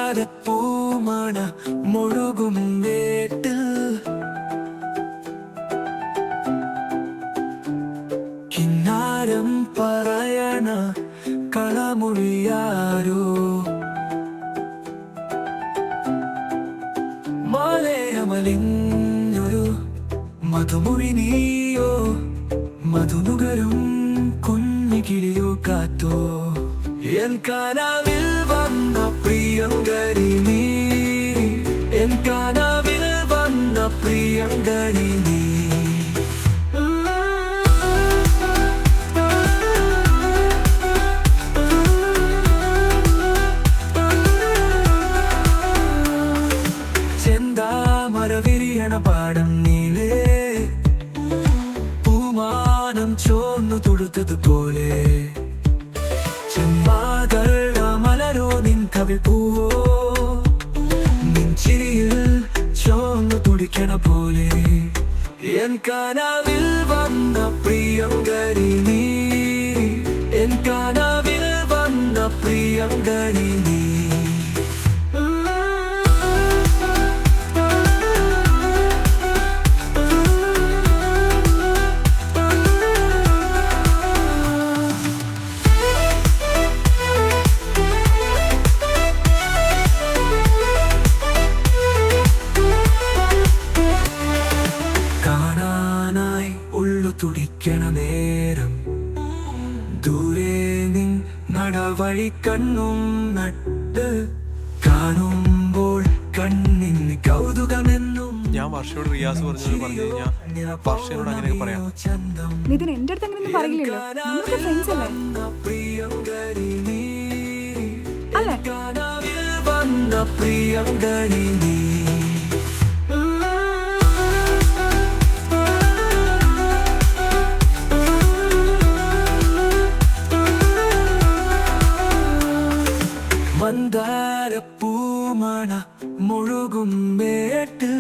മന്ദാരപ്പൂമണ മുഴുകും വേട്ടിൽ കിന്നാരം പറയണ കളമൊഴിയാരോ മാലയമലിഞ്ഞൊരു മധുമൊഴി നീയോ മധുനുകരും കുഞ്ഞിക്കിളിയോ കാത്തോ എൻ കനവിൽ വന്ന പ്രിയങ്കരി നീ എൻ കനവിൽ വന്ന പ്രിയങ്കരി നീ ചെന്താമരവിരിയണ പാടം നീലേ പൂമാനം ചോന്നു തൊടുത്തതുപോലെ ചെമ്മാതള്ള മലരോ നിൻ കവിൾ പൂവോ നിൻ ചിരിയിൽ ചോന്നു തുടിക്കണ പോലെ എൻ കനവിൽ വന്ന പ്രിയങ്കരി നീ എൻ കനവിൽ വന്ന പ്രിയങ്കരി നീ തുടിക്കണ നേരം ദൂരെ നിൻ നടവഴി കണ്ണും നട്ട് കാണുമ്പോൾ കണ്ണിന് കൗതുകമെന്നും ഞാൻ വർഷയോട് റിയാസ് പറഞ്ഞു കഴിഞ്ഞാൽ വർഷയോട് അങ്ങനെയൊക്കെ പറയാം. നിതിൻ എന്റെ അടുത്ത് അങ്ങനെ പറയില്ലല്ലോ, നമുക്ക് ഫ്രണ്ട്സ് അല്ലേ? അല്ലേ? പ്രിയങ്കരി നീ മന്ദാരപ്പൂമണ മുഴുകും വേട്ടിൽ